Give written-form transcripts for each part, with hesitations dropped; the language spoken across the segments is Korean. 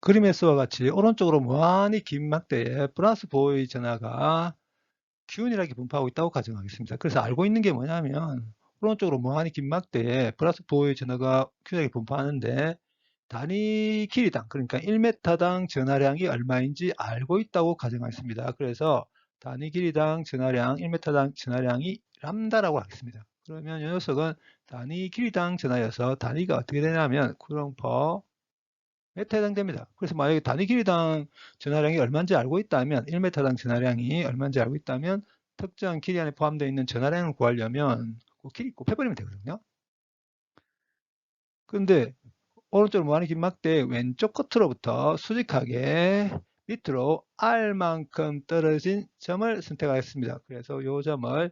그림에서와 같이 오른쪽으로 무한히 긴 막대에 플러스 보호의 전하가 균일하게 분포하고 있다고 가정하겠습니다. 그래서 알고 있는 게 뭐냐면 오른쪽으로 무한히 긴 막대에 플러스 보호의 전하가 균일하게 분포하는데 단위 길이당, 그러니까 1m당 전하량이 얼마인지 알고 있다고 가정하겠습니다. 그래서 단위 길이당 전하량, 1m당 전하량이 람다라고 하겠습니다. 그러면 이 녀석은 단위 길이당 전하여서 단위가 어떻게 되냐면 쿠롱퍼 메타에 해당됩니다. 그래서 만약에 단위 길이당 전하량이 얼마인지 알고 있다면 1m당 전하량이 얼마인지 알고 있다면 특정 길이 안에 포함되어 있는 전하량을 구하려면 그 길이 곱해버리면 되거든요. 그런데 오른쪽 무한히 긴 막대 왼쪽 끝으로부터 수직하게 밑으로 R만큼 떨어진 점을 선택하겠습니다. 그래서 이 점을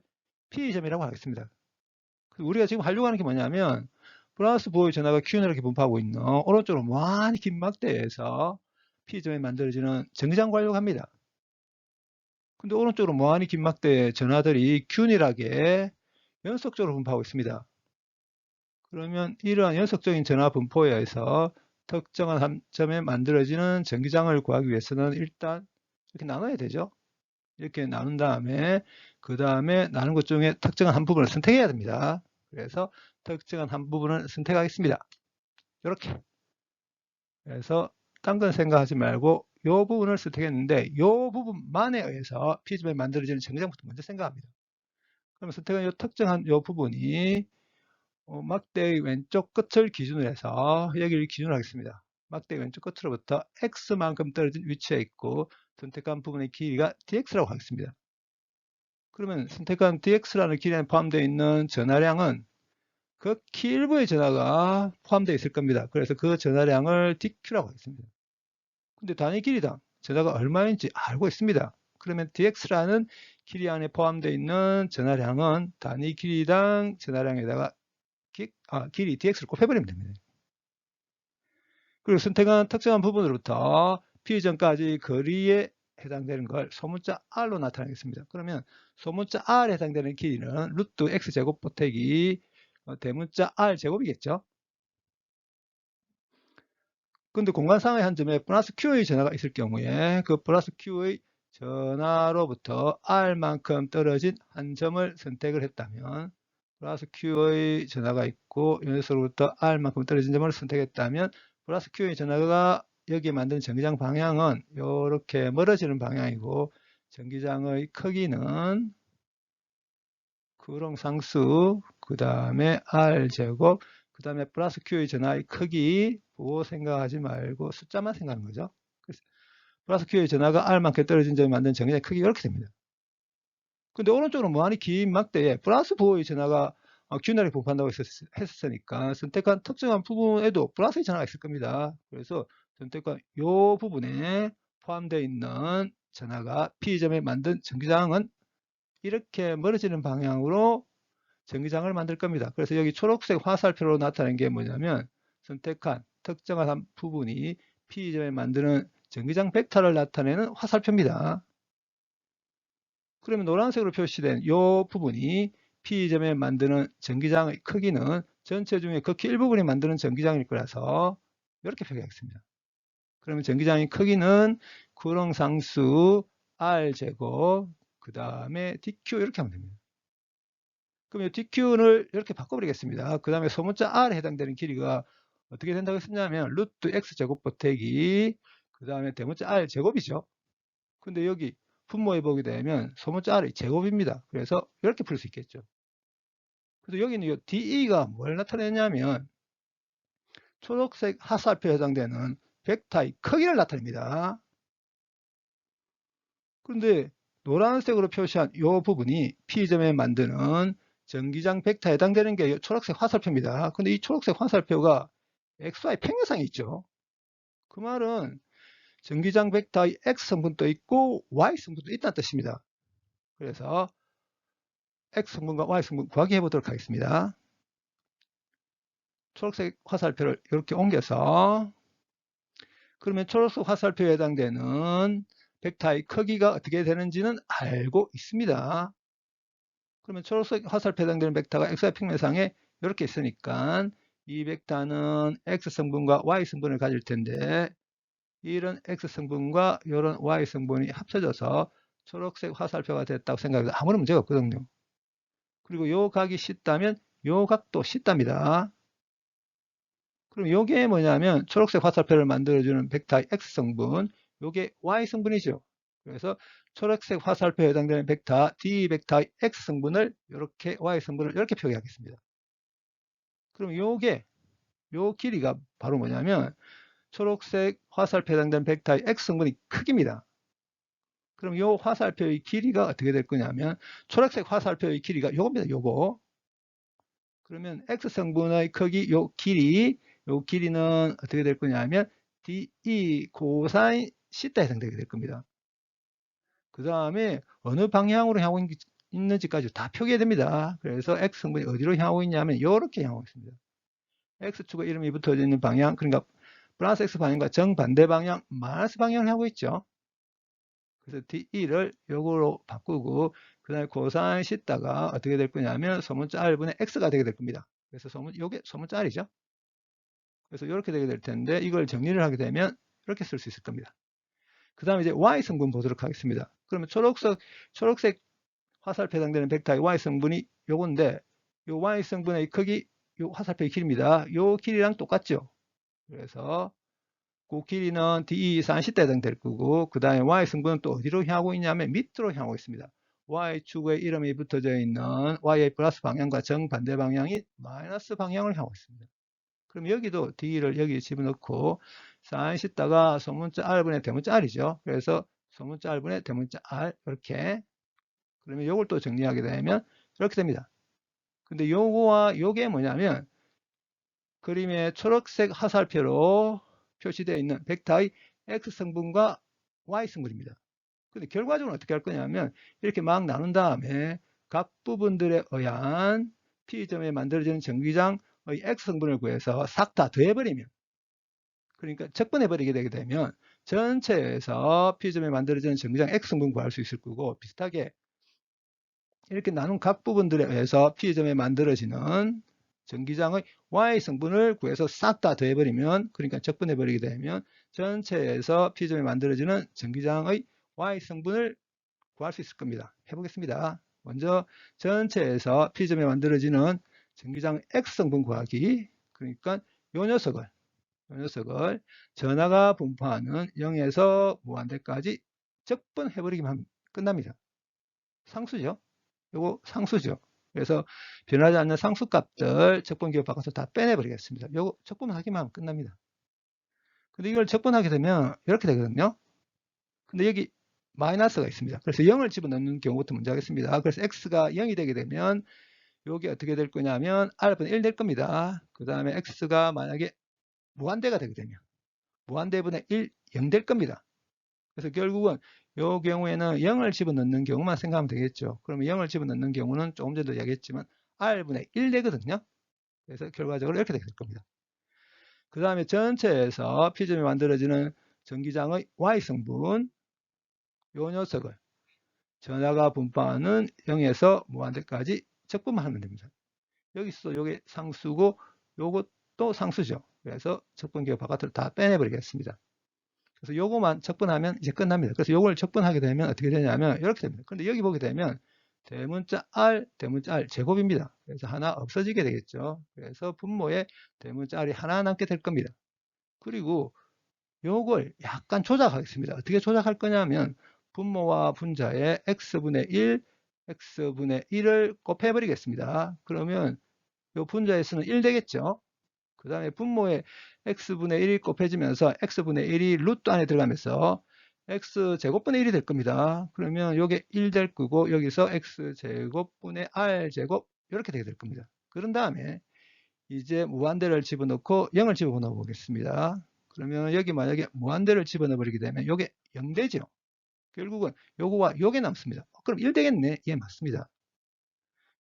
P점이라고 하겠습니다. 우리가 지금 하려고 하는 게 뭐냐면 플러스 보호의 전하가 균일하게 분포하고 있는 오른쪽으로 무한히 긴 막대에서 P점에 만들어지는 정기장 구하려고 합니다. 근데 오른쪽으로 무한히 긴 막대의 전하들이 균일하게 연속적으로 분포하고 있습니다. 그러면 이러한 연속적인 전하 분포에 의해서 특정한 한 점에 만들어지는 전기장을 구하기 위해서는 일단 이렇게 나눠야 되죠. 이렇게 나눈 다음에 그 다음에 나눈 것 중에 특정한 한 부분을 선택해야 됩니다. 그래서 특정한 한 부분을 선택하겠습니다. 이렇게. 그래서 딴 건 생각하지 말고 이 부분을 선택했는데 이 부분만에 의해서 P점에 만들어지는 전기장부터 먼저 생각합니다. 그럼 선택한 이 특정한 이 부분이 막대의 왼쪽 끝을 기준으로 해서 여기를 기준으로 하겠습니다. 막대의 왼쪽 끝으로부터 x만큼 떨어진 위치에 있고 선택한 부분의 길이가 dx라고 하겠습니다. 그러면 선택한 dx라는 길이에 포함되어 있는 전하량은 극히 일부의 전하가 포함되어 있을 겁니다. 그래서 그 전하량을 dq라고 하겠습니다. 근데 단위 길이당 전하가 얼마인지 알고 있습니다. 그러면 dx라는 길이 안에 포함되어 있는 전하량은 단위 길이당 전하량에다가 길이 dx를 곱해버리면 됩니다. 그리고 선택한 특정한 부분으로부터 P점까지 거리에 해당되는 걸 소문자 R로 나타내겠습니다. 그러면 소문자 R에 해당되는 길이는 루트 X제곱 보태기 대문자 R제곱이겠죠. 근데 공간상의 한 점에 플러스 Q의 전하가 있을 경우에 그 플러스 Q의 전하로부터 R만큼 떨어진 한 점을 선택을 했다면 플러스 Q의 전하가 있고 여기서부터 R만큼 떨어진 점을 선택했다면 플러스 Q의 전하가 여기에 만든 전기장 방향은 이렇게 멀어지는 방향이고 전기장의 크기는 그롱상수 그 다음에 R제곱 그 다음에 플러스 Q의 전하의 크기 보고 생각하지 말고 숫자만 생각하는 거죠. 그래서 플러스 Q의 전하가 R만큼 떨어진 점이 만든 전기장의 크기가 이렇게 됩니다. 근데 오른쪽으로 무한히 긴 막대에 플러스 보호의 전하가 균열이 분포한다고 했었으니까 선택한 특정한 부분에도 플러스의 전하가 있을 겁니다. 그래서 선택한 이 부분에 포함되어 있는 전하가 P점에 만든 전기장은 이렇게 멀어지는 방향으로 전기장을 만들 겁니다. 그래서 여기 초록색 화살표로 나타낸 게 뭐냐면 선택한 특정한 한 부분이 P점에 만드는 전기장 벡터를 나타내는 화살표입니다. 그러면 노란색으로 표시된 이 부분이 P점에 만드는 전기장의 크기는 전체 중에 극히 일부분이 만드는 전기장일 거라서 이렇게 표기하겠습니다. 그러면 전기장의 크기는 쿠롱상수 R제곱 그 다음에 DQ 이렇게 하면 됩니다. 그럼 이 DQ를 이렇게 바꿔버리겠습니다. 그 다음에 소문자 R에 해당되는 길이가 어떻게 된다고 했냐면 루트 X제곱 보태기 그 다음에 대문자 R제곱이죠. 근데 여기 분모해 보게 되면 소문자 R의 제곱입니다. 그래서 이렇게 풀 수 있겠죠. 그래서 여기는 이 DE가 뭘 나타내냐면 초록색 화살표에 해당되는 벡터의 크기를 나타냅니다. 그런데 노란색으로 표시한 이 부분이 P점에 만드는 전기장 벡터에 해당되는 게 초록색 화살표입니다. 근데 이 초록색 화살표가 XY 평행상에 있죠. 그 말은 전기장 벡터의 X성분도 있고 Y성분도 있다는 뜻입니다. 그래서 X성분과 Y성분 구하기 해보도록 하겠습니다. 초록색 화살표를 이렇게 옮겨서 그러면 초록색 화살표에 해당되는 벡터의 크기가 어떻게 되는지는 알고 있습니다. 그러면 초록색 화살표에 해당되는 벡터가 XY 평면상에 이렇게 있으니까 이 벡터는 X성분과 Y성분을 가질 텐데 이런 X 성분과 이런 Y 성분이 합쳐져서 초록색 화살표가 됐다고 생각해도 아무런 문제가 없거든요. 그리고 요 각이 씻다면 요 각도 씻답니다. 그럼 요게 뭐냐면 초록색 화살표를 만들어주는 벡터 X 성분, 요게 Y 성분이죠. 그래서 초록색 화살표에 해당되는 벡터 D 벡터 X 성분을 이렇게 Y 성분을 이렇게 표기하겠습니다. 그럼 요게 요 길이가 바로 뭐냐면 초록색 화살표에 해당되는 벡터의 X 성분의 크기입니다. 그럼 이 화살표의 길이가 어떻게 될 거냐면 초록색 화살표의 길이가 요겁니다. 요거. 그러면 X 성분의 크기 요 길이는 어떻게 될 거냐면 DE 코사인 시타 해당되게 될 겁니다. 그 다음에 어느 방향으로 향하고 있는지까지 다 표기해야 됩니다. 그래서 X 성분이 어디로 향하고 있냐면 이렇게 향하고 있습니다. X축의 이름이 붙어져 있는 방향, 그러니까 플러스 X 방향과 정반대 방향, 마이너스 방향을 하고 있죠. 그래서 DE를 요거로 바꾸고 그 다음에 코사인 씻다가 어떻게 될 거냐면 소문자 R분의 X가 되게 될 겁니다. 그래서 요게 소문자 R이죠. 그래서 이렇게 되게 될 텐데 이걸 정리를 하게 되면 이렇게 쓸 수 있을 겁니다. 그 다음에 이제 Y 성분 보도록 하겠습니다. 그러면 초록색 화살표 해당되는 벡터의 Y 성분이 요건데 요 Y 성분의 크기 요 화살표의 길입니다. 요 길이랑 똑같죠. 그래서 그 길이는 DE 산시타 해당될 거고 그 다음에 Y 성분은 또 어디로 향하고 있냐면 밑으로 향하고 있습니다. Y축의 이름이 붙어져 있는 Y의 플러스 방향과 정반대 방향이 마이너스 방향을 향하고 있습니다. 그럼 여기도 D를 여기 집어넣고 산시타가 소문자 R분의 대문자 R이죠. 그래서 소문자 R분의 대문자 R 이렇게 그러면 이걸 또 정리하게 되면 이렇게 됩니다. 근데 요거와 요게 뭐냐면 그림의 초록색 화살표로 표시되어 있는 벡터의 X 성분과 Y 성분입니다. 근데 결과적으로 어떻게 할 거냐면 이렇게 막 나눈 다음에 각 부분들에 의한 P점에 만들어지는 정기장의 X 성분을 구해서 싹 다 더해버리면 그러니까 적분해버리게 되게 되면 전체에서 P점에 만들어지는 정기장 X 성분 구할 수 있을 거고 비슷하게 이렇게 나눈 각 부분들에 의해서 P점에 만들어지는 전기장의 Y 성분을 구해서 싹 다 더해버리면 그러니까 적분해버리게 되면 전체에서 P점에 만들어지는 전기장의 Y 성분을 구할 수 있을 겁니다. 해보겠습니다. 먼저 전체에서 P점에 만들어지는 전기장 X 성분 구하기 그러니까 요 녀석을 전하가 분포하는 0에서 무한대까지 적분해버리기만 하면 끝납니다. 상수죠. 요거 상수죠. 그래서 변하지 않는 상수값들 적분기호 바꿔서 다 빼내버리겠습니다. 요거 적분하기만 하면 끝납니다. 근데 이걸 적분하게 되면 이렇게 되거든요. 근데 여기 마이너스가 있습니다. 그래서 0을 집어넣는 경우부터 먼저 하겠습니다. 그래서 x가 0이 되게 되면 요게 어떻게 될 거냐면 r분의 1 될 겁니다. 그 다음에 x가 만약에 무한대가 되게 되면 무한대분의 1, 0 될 겁니다. 그래서 결국은 이 경우에는 0을 집어넣는 경우만 생각하면 되겠죠. 그러면 0을 집어넣는 경우는 조금 전에도 이야기했지만 r분의 1 되거든요. 그래서 결과적으로 이렇게 될 겁니다. 그 다음에 전체에서 P점이 만들어지는 전기장의 Y성분 요 녀석을 전하가 분포하는 0에서 무한대까지 적분만 하면 됩니다. 여기서 요게 상수고 요것도 상수죠. 그래서 적분기호 바깥으로 다 빼내버리겠습니다. 그래서 요거만 적분하면 이제 끝납니다. 그래서 요걸 적분하게 되면 어떻게 되냐면 이렇게 됩니다. 그런데 여기 보게 되면 대문자 R 제곱입니다. 그래서 하나 없어지게 되겠죠. 그래서 분모에 대문자 R이 하나 남게 될 겁니다. 그리고 요걸 약간 조작하겠습니다. 어떻게 조작할 거냐면 분모와 분자에 x분의 1, x분의 1을 곱해버리겠습니다. 그러면 요 분자의 수는 1 되겠죠. 그 다음에 분모에 x분의 1이 곱해지면서 x분의 1이 루트 안에 들어가면서 x제곱분의 1이 될 겁니다. 그러면 요게 1 될 거고 여기서 x제곱분의 r제곱 이렇게 되게 될 겁니다. 그런 다음에 이제 무한대를 집어넣고 0을 집어넣어 보겠습니다. 그러면 여기 만약에 무한대를 집어넣어 버리게 되면 요게 0 되죠. 결국은 요거와 요게 남습니다. 그럼 1 되겠네. 예, 맞습니다.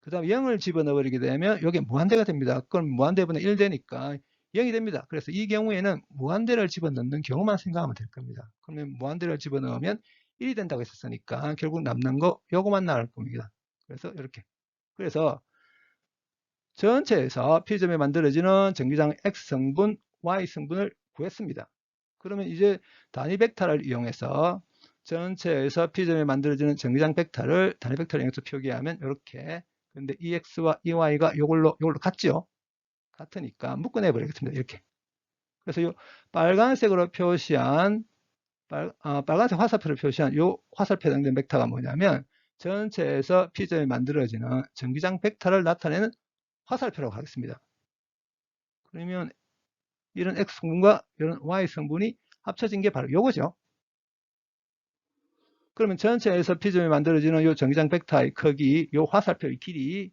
그 다음에 0을 집어넣어 버리게 되면 요게 무한대가 됩니다. 그럼 무한대분의 1 되니까 0이 됩니다. 그래서 이 경우에는 무한대를 집어넣는 경우만 생각하면 될 겁니다. 그러면 무한대를 집어넣으면 1이 된다고 했었으니까 결국 남는 거 요거만 나올 겁니다. 그래서 이렇게. 그래서 전체에서 P점에 만들어지는 전기장 X성분, Y성분을 구했습니다. 그러면 이제 단위 벡터를 이용해서 전체에서 P점이 만들어지는 정기장 벡터를 단위 벡터를 이용해서 표기하면 이렇게. 근데 EX와 EY가 요걸로 같죠? 같으니까 묶어내 버리겠습니다. 이렇게. 그래서 이 빨간색으로 표시한 빨간색 화살표를 표시한 이 화살표에 해당되는 벡터가 뭐냐면 전체에서 P점이 만들어지는 정기장 벡터를 나타내는 화살표라고 하겠습니다. 그러면 이런 X성분과 이런 Y성분이 합쳐진 게 바로 요거죠. 그러면 전체에서 P점이 만들어지는 이 정기장 벡터의 크기, 이 화살표의 길이,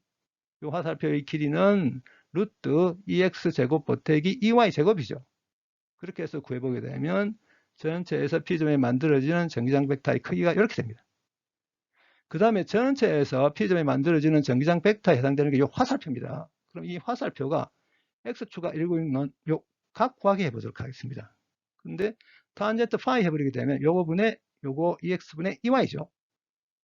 이 화살표의 길이는 루트 EX제곱 보태기 EY제곱이죠. 그렇게 해서 구해보게 되면 전체에서 P점이 만들어지는 정기장 벡터의 크기가 이렇게 됩니다. 그 다음에 전체에서 P점이 만들어지는 정기장 벡터에 해당되는 게 이 화살표입니다. 그럼 이 화살표가 X축과 이루고 있는 요 각 구하기 해보도록 하겠습니다. 근데 탄젠트 파이 해버리게 되면 요거분의 요거 EX분의 EY죠.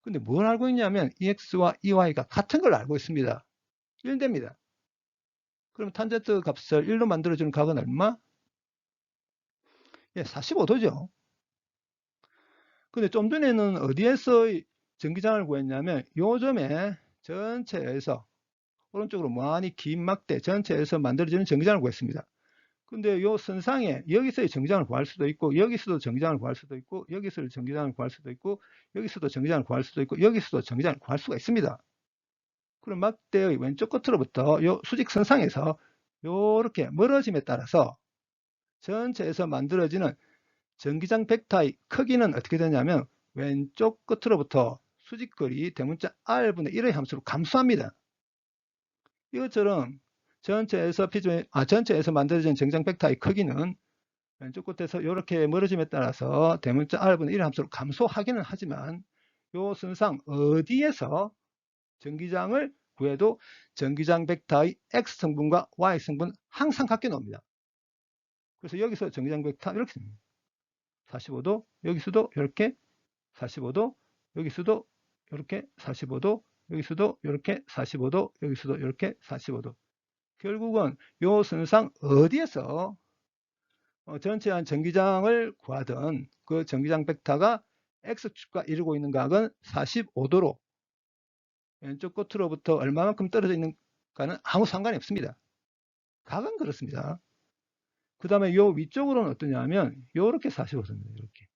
근데 뭘 알고 있냐면 EX와 EY가 같은 걸 알고 있습니다. 1됩니다. 그럼 탄젠트 값을 1로 만들어주는 각은 얼마? 예, 45도죠. 근데 좀 전에는 어디에서 전기장을 구했냐면 요 점에 전체에서 오른쪽으로 많이 긴 막대 전체에서 만들어지는 전기장을 구했습니다. 근데 요 선상에 여기서의 전기장을 구할 수도 있고 여기서도 전기장을 구할 수도 있고 여기서 전기장을 구할 수도 있고 여기서도 전기장을 구할 수도 있고 여기서도 전기장을 구할 수가 있습니다. 그럼 막대의 왼쪽 끝으로부터 요 수직선상에서 요렇게 멀어짐에 따라서 전체에서 만들어지는 전기장 벡터의 크기는 어떻게 되냐면 왼쪽 끝으로부터 수직거리 대문자 r분의 1의 함수로 감소합니다. 이것처럼 전체에서 만들어진 정기장 벡터의 크기는 왼쪽 끝에서 이렇게 멀어짐에 따라서 대문자 r분의 1의 함수로 감소하기는 하지만 요 선상 어디에서 전기장을 구해도 전기장 벡터의 X성분과 Y성분 항상 같게 나옵니다. 그래서 여기서 전기장 벡터 이렇게 됩니다. 45도, 여기서도 이렇게 45도, 여기서도 이렇게 45도, 여기서도 이렇게 45도, 여기서도 이렇게 45도. 결국은 요 선상 어디에서 전체한 전기장을 구하든 그 전기장 벡터가 X축과 이루고 있는 각은 45도로 왼쪽 끝으로부터 얼마만큼 떨어져 있는가는 아무 상관이 없습니다. 각은 그렇습니다. 그 다음에 요 위쪽으로는 어떠냐면 요렇게 45도입니다. 이렇게.